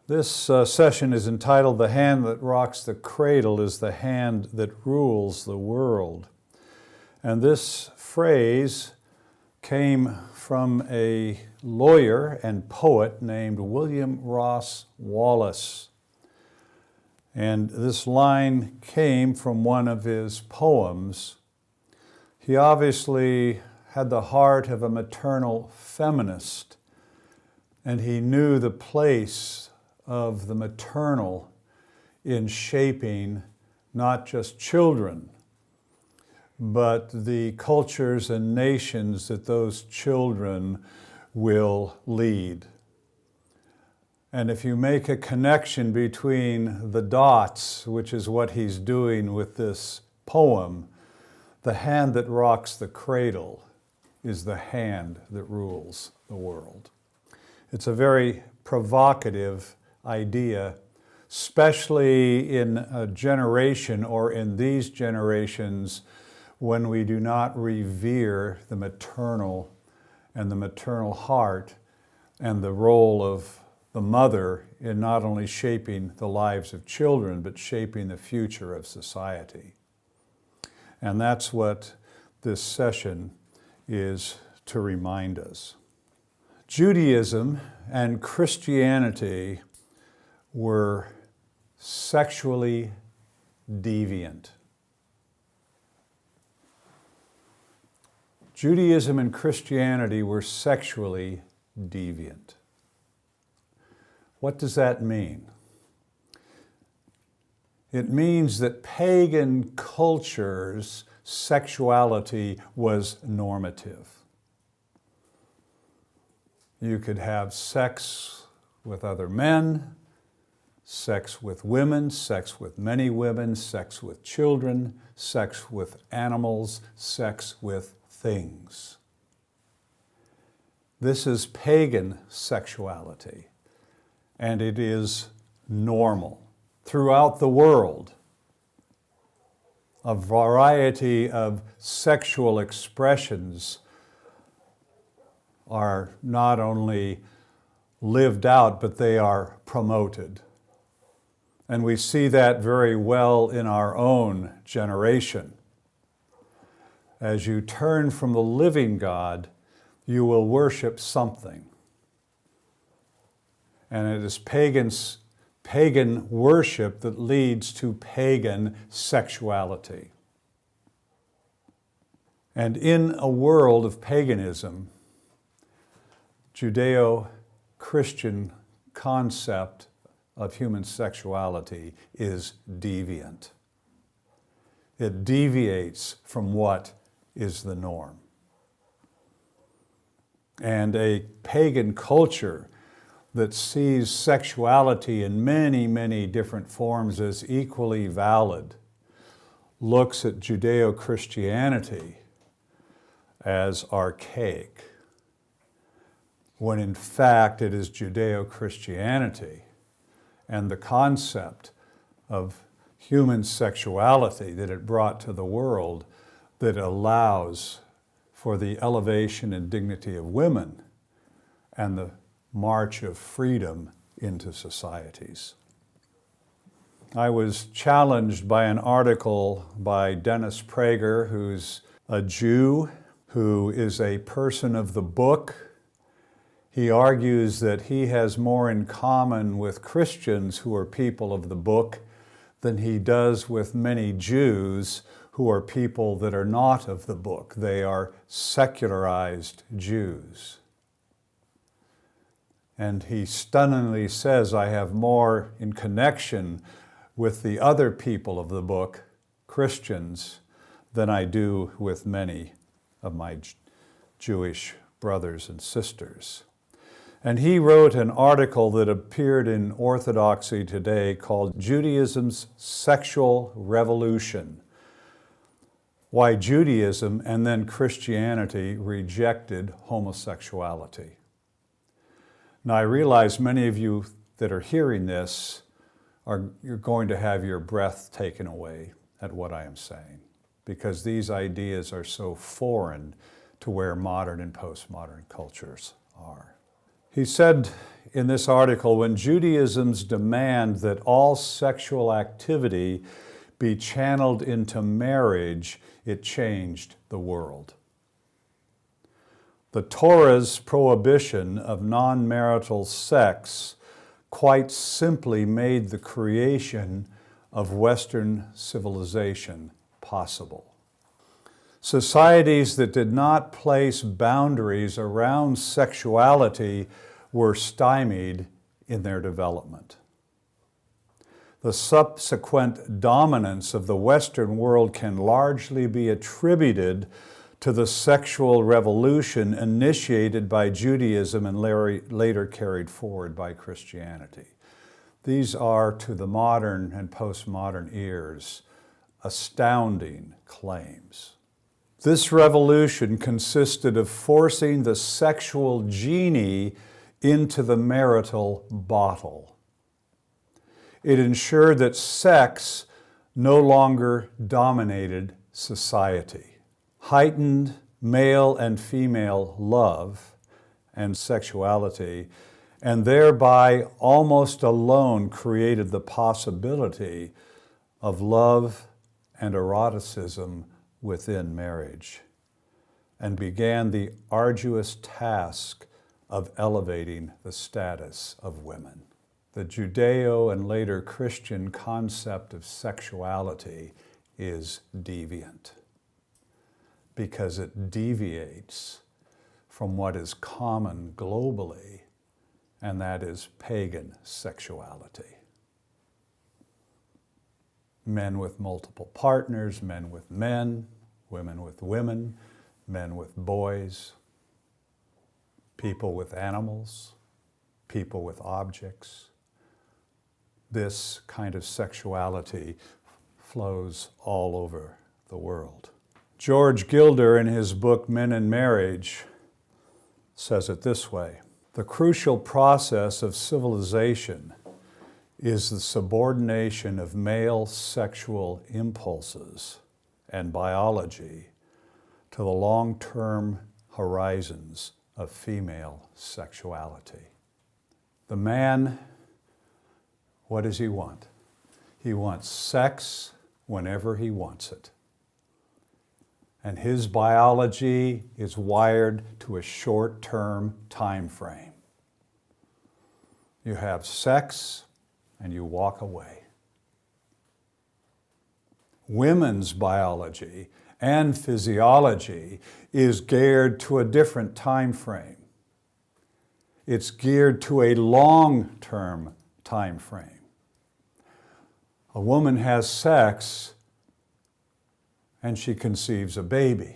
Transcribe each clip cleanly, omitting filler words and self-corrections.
This session is entitled "The Hand That Rocks the Cradle is the Hand That Rules the World." And this phrase came from a lawyer and poet named William Ross Wallace. And this line came from one of his poems. He obviously had the heart of a maternal feminist, and he knew the place of the maternal in shaping not just children, but the cultures and nations that those children will lead. And if you make a connection between the dots, which is what he's doing with this poem, the hand that rocks the cradle is the hand that rules the world. It's a very provocative idea, especially in a generation or in these generations when we do not revere the maternal and the maternal heart and the role of the mother in not only shaping the lives of children, but shaping the future of society. And that's what this session is to remind us. Judaism and Christianity were sexually deviant. Judaism and Christianity were sexually deviant. What does that mean? It means that pagan cultures' sexuality was normative. You could have sex with other men, sex with women, sex with many women, sex with children, sex with animals, sex with things. This is pagan sexuality, and it is normal throughout the world. A variety of sexual expressions are not only lived out, but they are promoted. And we see that very well in our own generation. As you turn from the living God, you will worship something. And it is pagan worship that leads to pagan sexuality. And in a world of paganism, Judeo-Christian concept of human sexuality is deviant. It deviates from what is the norm. And a pagan culture that sees sexuality in many, many different forms as equally valid looks at Judeo-Christianity as archaic, when in fact it is Judeo-Christianity and the concept of human sexuality that it brought to the world that allows for the elevation and dignity of women and the march of freedom into societies. I was challenged by an article by Dennis Prager, who's a Jew, who is a person of the book. He argues that he has more in common with Christians who are people of the book than he does with many Jews who are people that are not of the book. They are secularized Jews. And he stunningly says, I have more in connection with the other people of the book, Christians, than I do with many of my Jewish brothers and sisters. And he wrote an article that appeared in Orthodoxy Today called Judaism's Sexual Revolution: Why Judaism and then Christianity Rejected Homosexuality. Now, I realize many of you that are hearing this you're going to have your breath taken away at what I am saying, because these ideas are so foreign to where modern and postmodern cultures are. He said in this article, when Judaism's demand that all sexual activity be channeled into marriage, it changed the world. The Torah's prohibition of non-marital sex quite simply made the creation of Western civilization possible. Societies that did not place boundaries around sexuality were stymied in their development. The subsequent dominance of the Western world can largely be attributed to the sexual revolution initiated by Judaism and later carried forward by Christianity. These are, to the modern and postmodern ears, astounding claims. This revolution consisted of forcing the sexual genie into the marital bottle. It ensured that sex no longer dominated society. Heightened male and female love and sexuality, and thereby almost alone created the possibility of love and eroticism within marriage, and began the arduous task of elevating the status of women. The Judeo and later Christian concept of sexuality is deviant, because it deviates from what is common globally, and that is pagan sexuality. Men with multiple partners, men with men, women with women, men with boys, people with animals, people with objects. This kind of sexuality flows all over the world. George Gilder, in his book Men and Marriage, says it this way: the crucial process of civilization is the subordination of male sexual impulses and biology to the long-term horizons of female sexuality. The man, what does he want? He wants sex whenever he wants it. And his biology is wired to a short-term time frame. You have sex and you walk away. Women's biology and physiology is geared to a different time frame. It's geared to a long-term time frame. A woman has sex and she conceives a baby.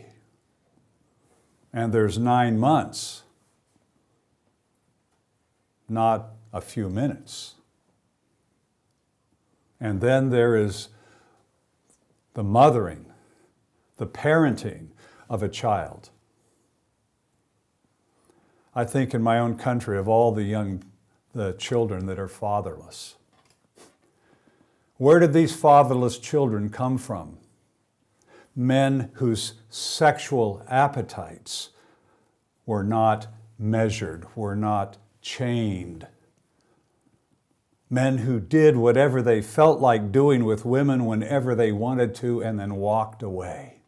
And there's 9 months, not a few minutes. And then there is the mothering, the parenting of a child. I think in my own country of all the children that are fatherless. Where did these fatherless children come from? Men whose sexual appetites were not measured, were not chained. Men who did whatever they felt like doing with women whenever they wanted to and then walked away,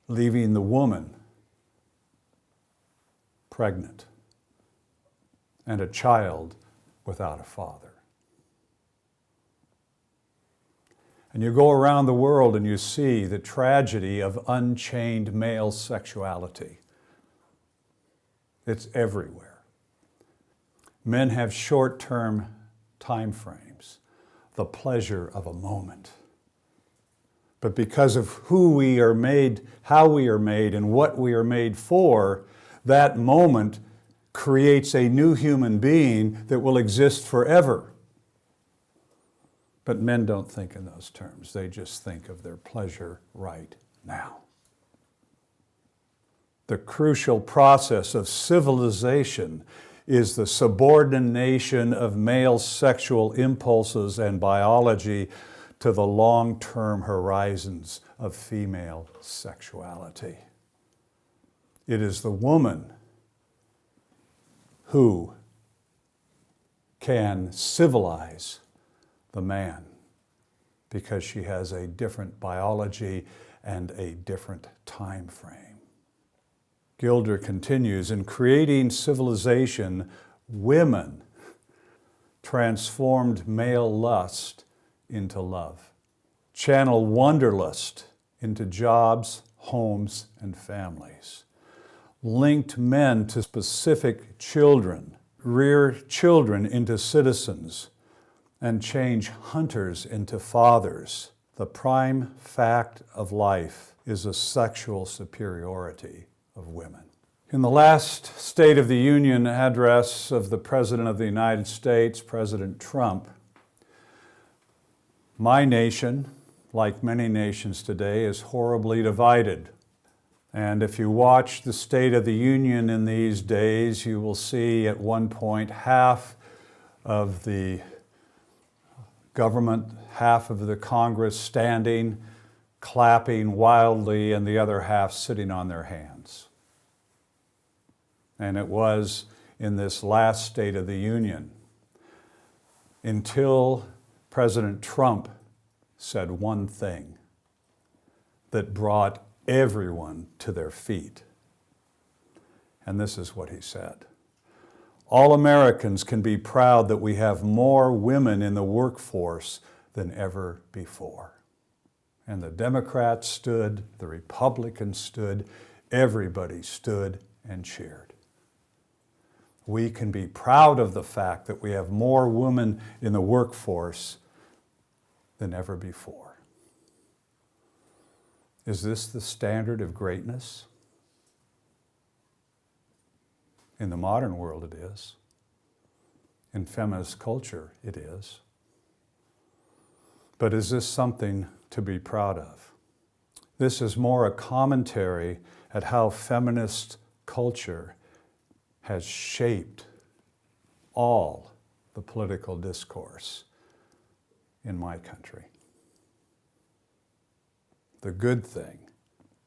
leaving the woman pregnant and a child without a father. And you go around the world and you see the tragedy of unchained male sexuality. It's everywhere. Men have short-term time frames, the pleasure of a moment. But because of who we are made, how we are made, and what we are made for, that moment creates a new human being that will exist forever. But men don't think in those terms. They just think of their pleasure right now. The crucial process of civilization is the subordination of male sexual impulses and biology to the long-term horizons of female sexuality. It is the woman who can civilize the man because she has a different biology and a different time frame. Gilder continues, in creating civilization, women transformed male lust into love, channel wanderlust into jobs, homes, and families, linked men to specific children, rear children into citizens, and change hunters into fathers. The prime fact of life is a sexual superiority of women. In the last State of the Union address of the President of the United States, President Trump, my nation, like many nations today, is horribly divided. And if you watch the State of the Union in these days, you will see at one point half of the government, half of the Congress standing, clapping wildly, and the other half sitting on their hands. And it was in this last State of the Union until President Trump said one thing that brought everyone to their feet. And this is what he said. All Americans can be proud that we have more women in the workforce than ever before. And the Democrats stood, the Republicans stood, everybody stood and cheered. We can be proud of the fact that we have more women in the workforce than ever before. Is this the standard of greatness? In the modern world, it is. In feminist culture, it is. But is this something to be proud of? This is more a commentary at how feminist culture has shaped all the political discourse in my country. The good thing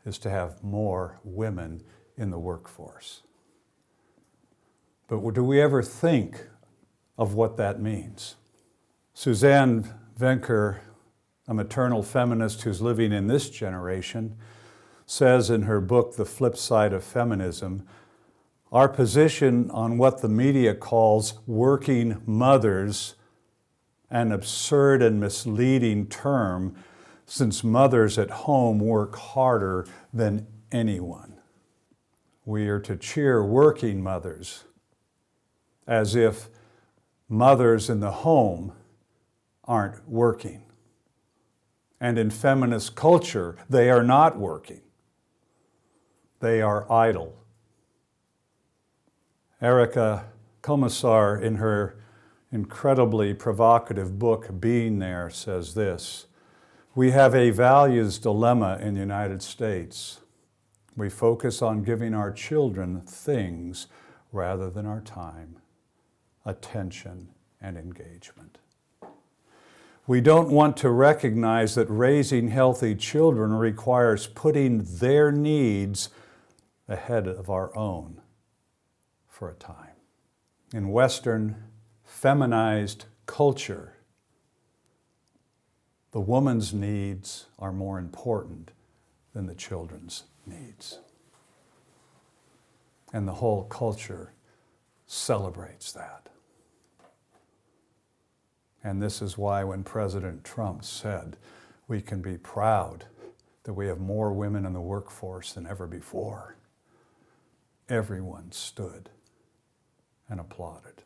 is to have more women in the workforce. But do we ever think of what that means? Suzanne Venker, a maternal feminist who's living in this generation, says in her book, The Flip Side of Feminism, our position on what the media calls working mothers, an absurd and misleading term, since mothers at home work harder than anyone. We are to cheer working mothers as if mothers in the home aren't working. And in feminist culture, they are not working. They are idle. Erica Komisar, in her incredibly provocative book, Being There, says this: we have a values dilemma in the United States. We focus on giving our children things rather than our time, attention, and engagement. We don't want to recognize that raising healthy children requires putting their needs ahead of our own for a time. In Western feminized culture, the woman's needs are more important than the children's needs. And the whole culture celebrates that. And this is why when President Trump said we can be proud that we have more women in the workforce than ever before, everyone stood and applauded.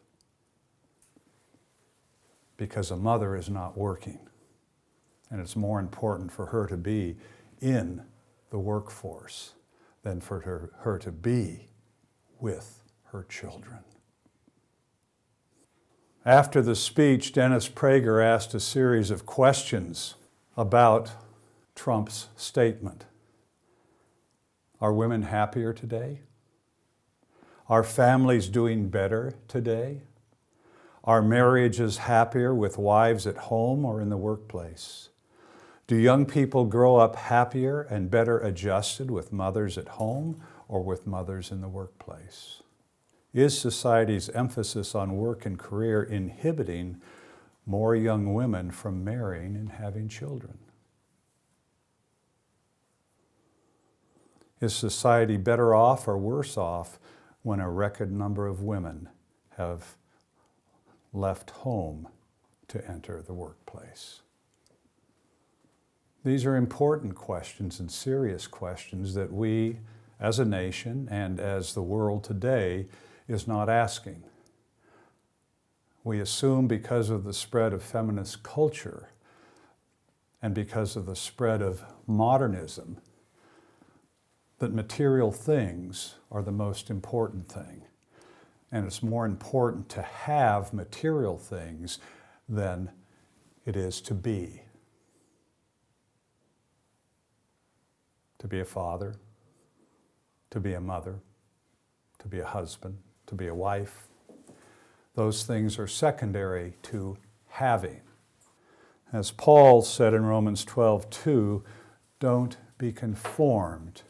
Because a mother is not working, and it's more important for her to be in the workforce than for her to be with her children. After the speech, Dennis Prager asked a series of questions about Trump's statement. Are women happier today? Are families doing better today? Are marriages happier with wives at home or in the workplace? Do young people grow up happier and better adjusted with mothers at home or with mothers in the workplace? Is society's emphasis on work and career inhibiting more young women from marrying and having children? Is society better off or worse off when a record number of women have left home to enter the workplace? These are important questions and serious questions that we, as a nation and as the world today, is not asking. We assume because of the spread of feminist culture and because of the spread of modernism that material things are the most important thing. And it's more important to have material things than it is to be. To be a father, to be a mother, to be a husband, to be a wife. Those things are secondary to having. As Paul said in Romans 12:2, don't be conformed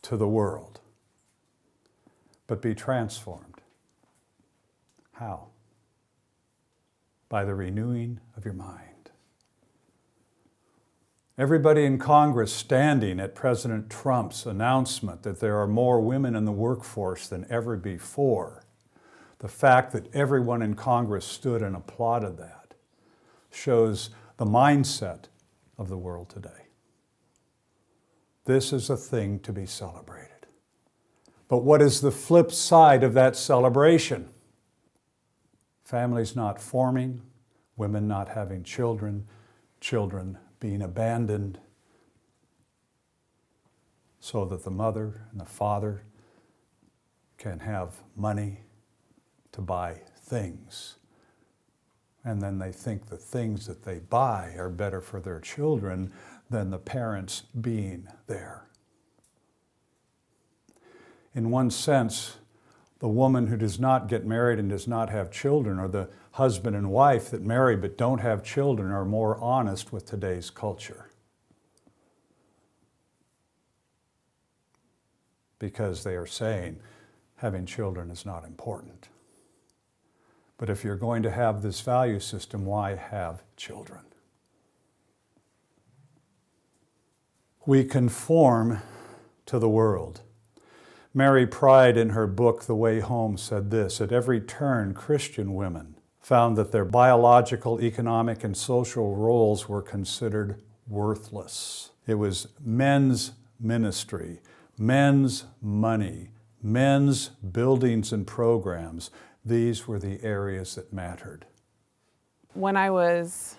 to the world, but be transformed. How? By the renewing of your mind. Everybody in Congress standing at President Trump's announcement that there are more women in the workforce than ever before, the fact that everyone in Congress stood and applauded that, shows the mindset of the world today. This is a thing to be celebrated. But what is the flip side of that celebration? Families not forming, women not having children, children being abandoned, so that the mother and the father can have money to buy things. And then they think the things that they buy are better for their children than the parents being there. In one sense, the woman who does not get married and does not have children, or the husband and wife that marry but don't have children, are more honest with today's culture. Because they are saying having children is not important. But if you're going to have this value system, why have children? We conform to the world. Mary Pride, in her book, The Way Home, said this: at every turn, Christian women found that their biological, economic, and social roles were considered worthless. It was men's ministry, men's money, men's buildings and programs. These were the areas that mattered. When I was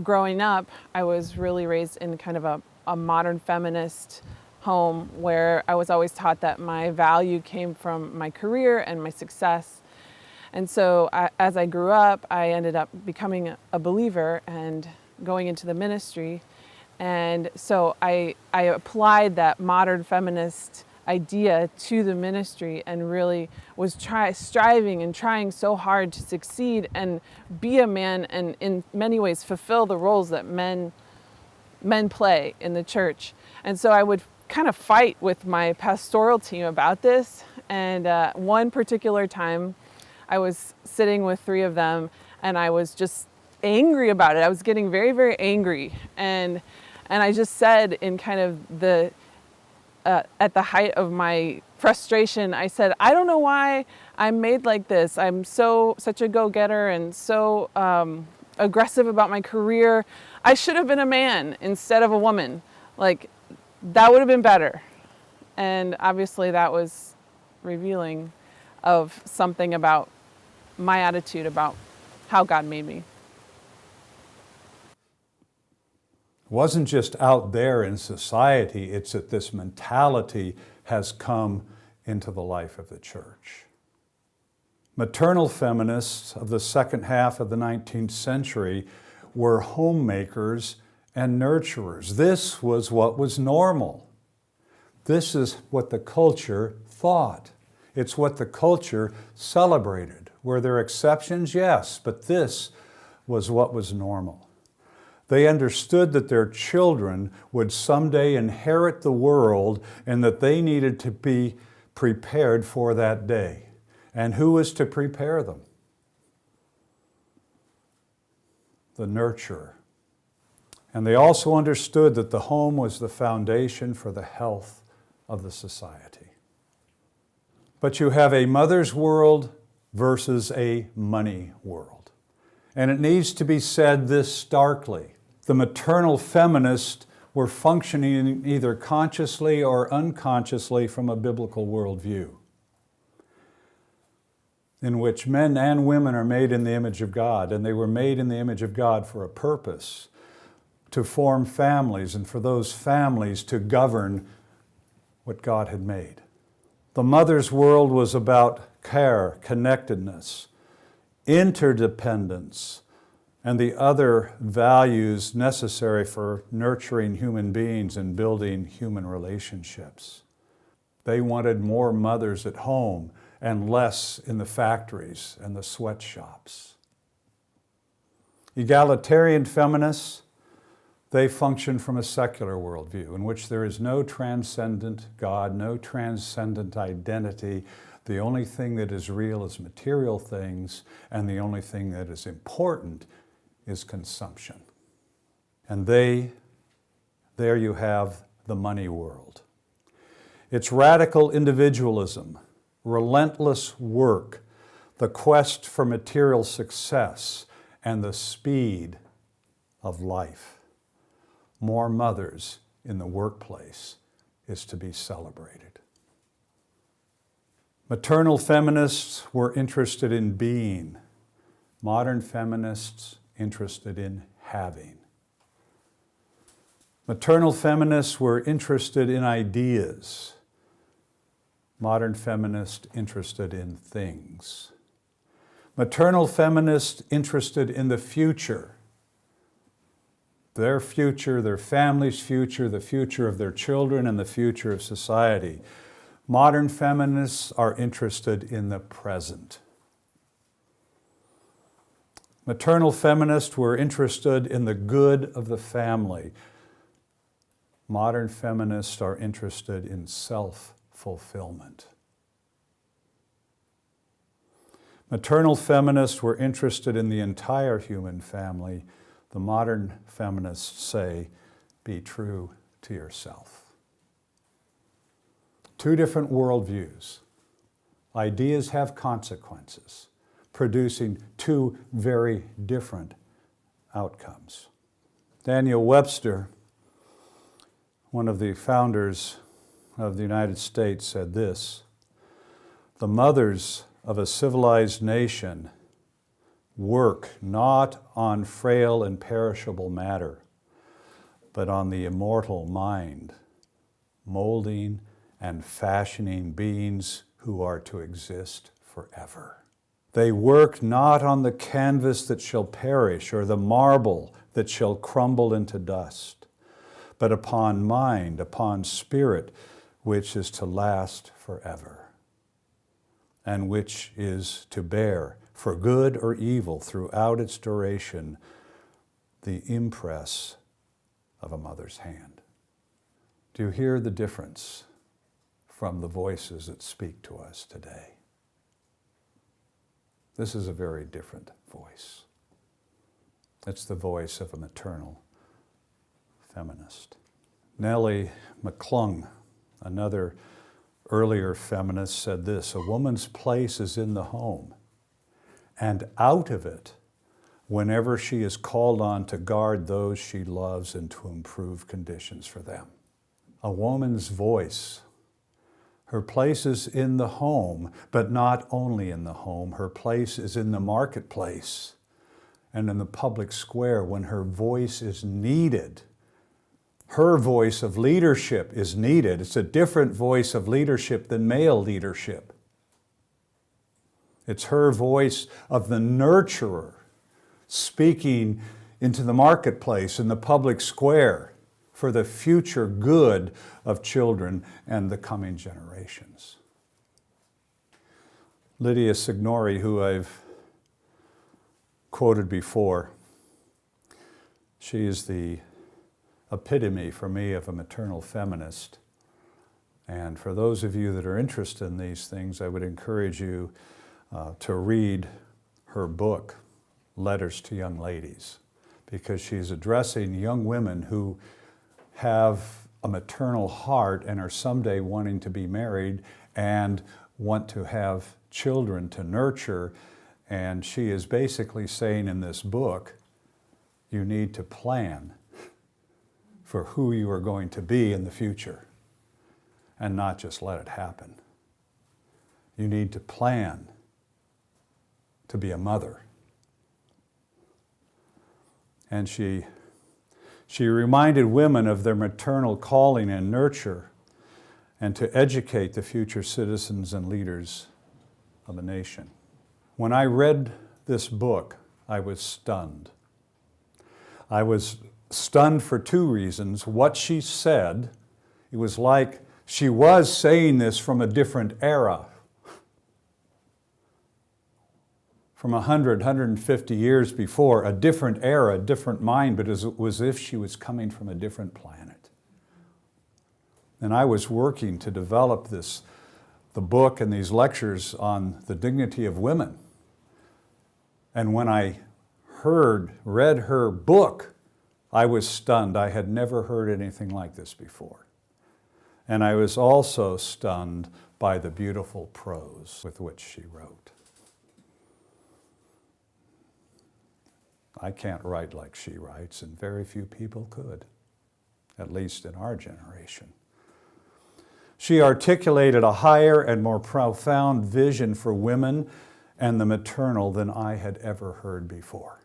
growing up, I was really raised in kind of a modern feminist home where I was always taught that my value came from my career and my success. And so as I grew up, I ended up becoming a believer and going into the ministry. And so I applied that modern feminist idea to the ministry and really was striving and trying so hard to succeed and be a man and in many ways fulfill the roles that men play in the church. And so I would kind of fight with my pastoral team about this. And one particular time I was sitting with three of them and I was just angry about it. I was getting very, very angry. And I just said in kind of at the height of my frustration, I said, I don't know why I'm made like this. I'm such a go-getter and so aggressive about my career. I should have been a man instead of a woman. Like, that would have been better. And obviously that was revealing of something about my attitude about how God made me. It wasn't just out there in society, it's that this mentality has come into the life of the church. Maternal feminists of the second half of the 19th century were homemakers and nurturers. This was what was normal. This is what the culture thought. It's what the culture celebrated. Were there exceptions? Yes, but this was what was normal. They understood that their children would someday inherit the world and that they needed to be prepared for that day. And who was to prepare them? The nurturer. And they also understood that the home was the foundation for the health of the society. But you have a mother's world versus a money world. And it needs to be said this starkly. The maternal feminists were functioning either consciously or unconsciously from a biblical worldview, in which men and women are made in the image of God, and they were made in the image of God for a purpose, to form families, and for those families to govern what God had made. The mother's world was about care, connectedness, interdependence, and the other values necessary for nurturing human beings and building human relationships. They wanted more mothers at home and less in the factories and the sweatshops. Egalitarian feminists, they function from a secular worldview in which there is no transcendent God, no transcendent identity. The only thing that is real is material things, and the only thing that is important is consumption. And there you have the money world. It's radical individualism, relentless work, the quest for material success, and the speed of life. More mothers in the workplace is to be celebrated. Maternal feminists were interested in being. Modern feminists interested in having. Maternal feminists were interested in ideas. Modern feminists interested in things. Maternal feminists interested in the future. Their future, their family's future, the future of their children, and the future of society. Modern feminists are interested in the present. Maternal feminists were interested in the good of the family. Modern feminists are interested in self-fulfillment. Maternal feminists were interested in the entire human family. The modern feminists say, be true to yourself. Two different worldviews. Ideas have consequences, producing two very different outcomes. Daniel Webster, one of the founders of the United States, said this: "The mothers of a civilized nation work not on frail and perishable matter, but on the immortal mind, molding and fashioning beings who are to exist forever. They work not on the canvas that shall perish or the marble that shall crumble into dust, but upon mind, upon spirit, which is to last forever, and which is to bear, for good or evil throughout its duration, the impress of a mother's hand." Do you hear the difference from the voices that speak to us today? This is a very different voice. It's the voice of a maternal feminist. Nellie McClung, another earlier feminist, said this: "A woman's place is in the home, and out of it whenever she is called on to guard those she loves and to improve conditions for them." A woman's voice. Her place is in the home, but not only in the home. Her place is in the marketplace and in the public square when her voice is needed. Her voice of leadership is needed. It's a different voice of leadership than male leadership. It's her voice of the nurturer speaking into the marketplace and the public square for the future good of children and the coming generations. Lydia Signori, who I've quoted before, she is the epitome for me of a maternal feminist. And for those of you that are interested in these things, I would encourage you to read her book, Letters to Young Ladies, because she's addressing young women who have a maternal heart and are someday wanting to be married and want to have children to nurture. And she is basically saying in this book, you need to plan for who you are going to be in the future and not just let it happen. You need to plan to be a mother. And she reminded women of their maternal calling and nurture and to educate the future citizens and leaders of a nation. When I read this book, I was stunned. I was stunned for two reasons. What she said, it was like she was saying this from a different era. From 150 years before, a different era, a different mind, but it was as if she was coming from a different planet. And I was working to develop the book and these lectures on the dignity of women. And when I read her book, I was stunned. I had never heard anything like this before. And I was also stunned by the beautiful prose with which she wrote. I can't write like she writes, and very few people could, at least in our generation. She articulated a higher and more profound vision for women and the maternal than I had ever heard before.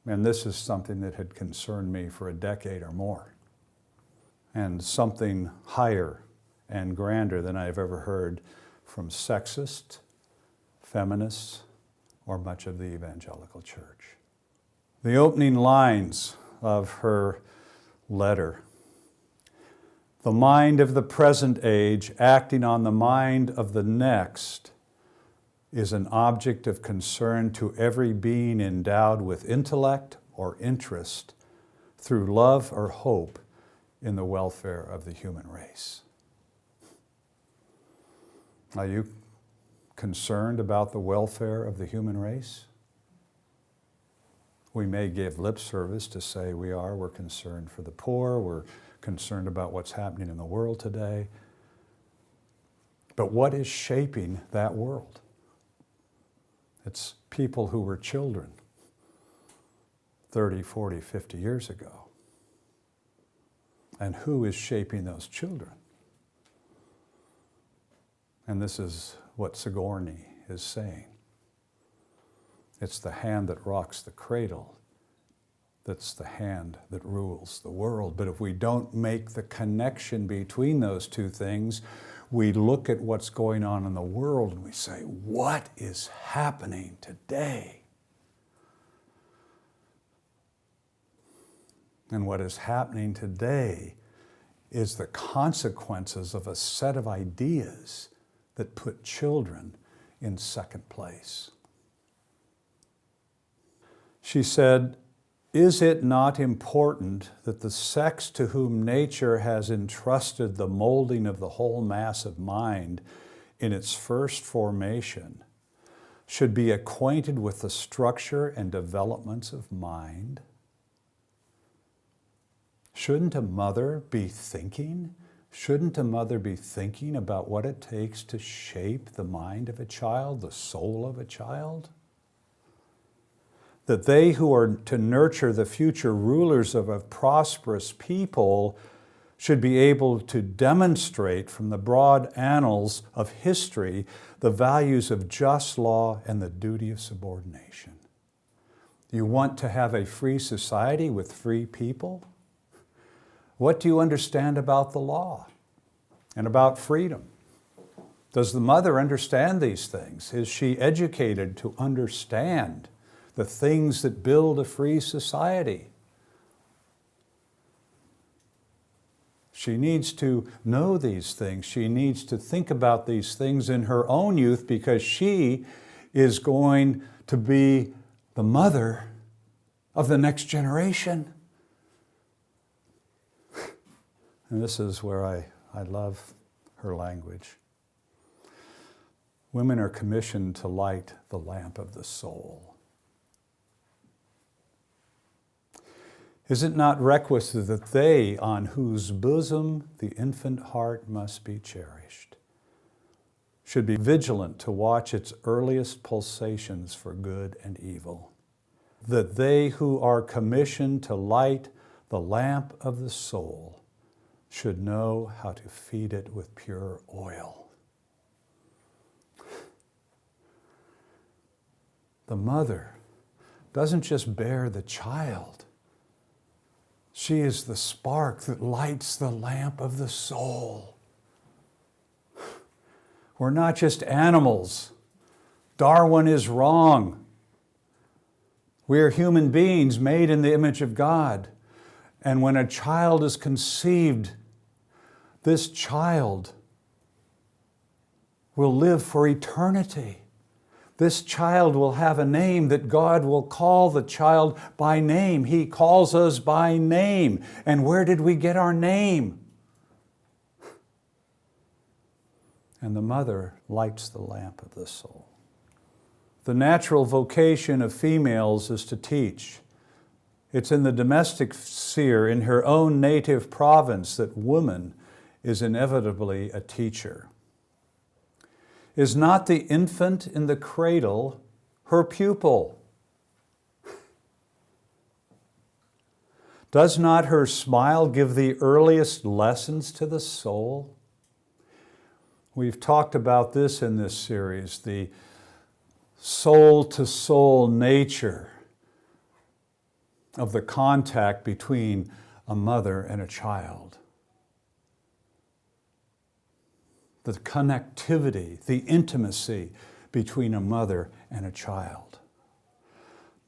And this is something that had concerned me for a decade or more, and something higher and grander than I've ever heard from sexists, feminists, or much of the evangelical church. The opening lines of her letter: the mind of the present age acting on the mind of the next is an object of concern to every being endowed with intellect or interest through love or hope in the welfare of the human race. Are you concerned about the welfare of the human race? We may give lip service to say we are. We're concerned for the poor. We're concerned about what's happening in the world today. But what is shaping that world? It's people who were children 30, 40, 50 years ago. And who is shaping those children? And this is what Sigourney is saying. It's the hand that rocks the cradle that's the hand that rules the world. But if we don't make the connection between those two things, we look at what's going on in the world and we say, what is happening today? And what is happening today is the consequences of a set of ideas that put children in second place. She said, is it not important that the sex to whom nature has entrusted the molding of the whole mass of mind in its first formation should be acquainted with the structure and developments of mind? Shouldn't a mother be thinking? Shouldn't a mother be thinking about what it takes to shape the mind of a child, the soul of a child? That they who are to nurture the future rulers of a prosperous people should be able to demonstrate from the broad annals of history the values of just law and the duty of subordination. You want to have a free society with free people? What do you understand about the law and about freedom? Does the mother understand these things? Is she educated to understand the things that build a free society? She needs to know these things. She needs to think about these things in her own youth because she is going to be the mother of the next generation. And this is where I love her language. Women are commissioned to light the lamp of the soul. Is it not requisite that they, on whose bosom the infant heart must be cherished, should be vigilant to watch its earliest pulsations for good and evil? That they who are commissioned to light the lamp of the soul should know how to feed it with pure oil. The mother doesn't just bear the child. She is the spark that lights the lamp of the soul. We're not just animals. Darwin is wrong. We are human beings made in the image of God. And when a child is conceived, this child will live for eternity. This child will have a name that God will call the child by name. He calls us by name. And where did we get our name? And the mother lights the lamp of the soul. The natural vocation of females is to teach. It's in the domestic sphere, in her own native province, that woman is inevitably a teacher. Is not the infant in the cradle her pupil? Does not her smile give the earliest lessons to the soul? We've talked about this in this series, the soul-to-soul nature of the contact between a mother and a child. The connectivity, the intimacy between a mother and a child.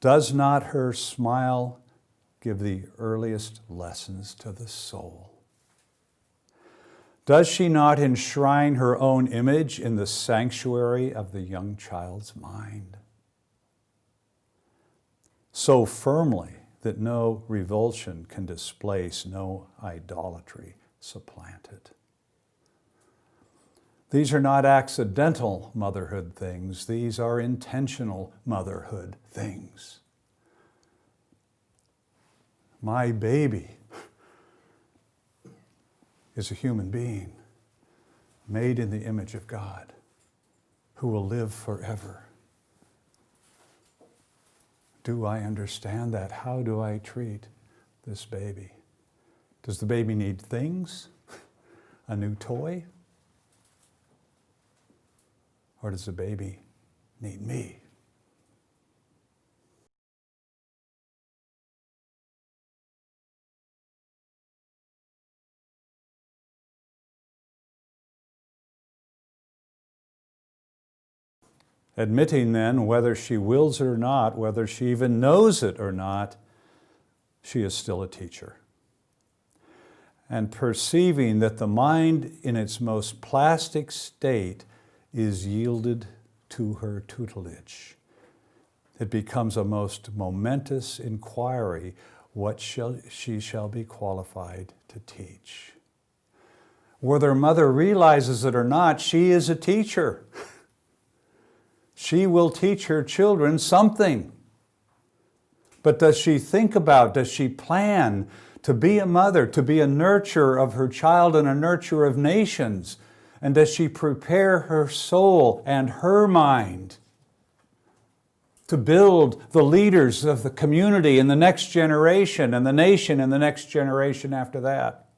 Does not her smile give the earliest lessons to the soul? Does she not enshrine her own image in the sanctuary of the young child's mind? So firmly that no revulsion can displace, no idolatry supplant it. These are not accidental motherhood things. These are intentional motherhood things. My baby is a human being made in the image of God who will live forever. Do I understand that? How do I treat this baby? Does the baby need things? A new toy? Or does the baby need me? Admitting then, whether she wills it or not, whether she even knows it or not, she is still a teacher. And perceiving that the mind in its most plastic state is yielded to her tutelage, it becomes a most momentous inquiry what she shall be qualified to teach. Whether mother realizes it or not, she is a teacher. She will teach her children something. But does she think about, does she plan to be a mother, to be a nurturer of her child and a nurturer of nations? And does she prepare her soul and her mind to build the leaders of the community in the next generation and the nation in the next generation after that?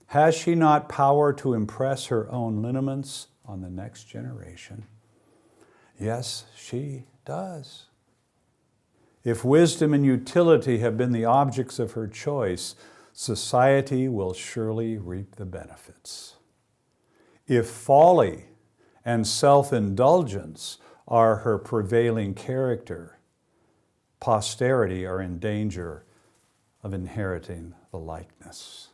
Has she not power to impress her own lineaments on the next generation? Yes, she does. If wisdom and utility have been the objects of her choice, society will surely reap the benefits. If folly and self-indulgence are her prevailing character, posterity are in danger of inheriting the likeness.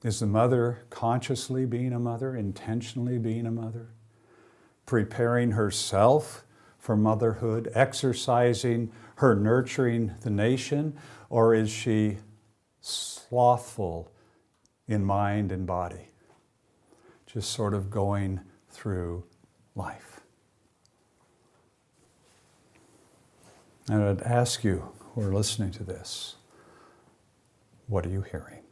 Is the mother consciously being a mother, intentionally being a mother? Preparing herself for motherhood, exercising her nurturing the nation, or is she slothful in mind and body? Just sort of going through life. And I'd ask you who are listening to this, what are you hearing?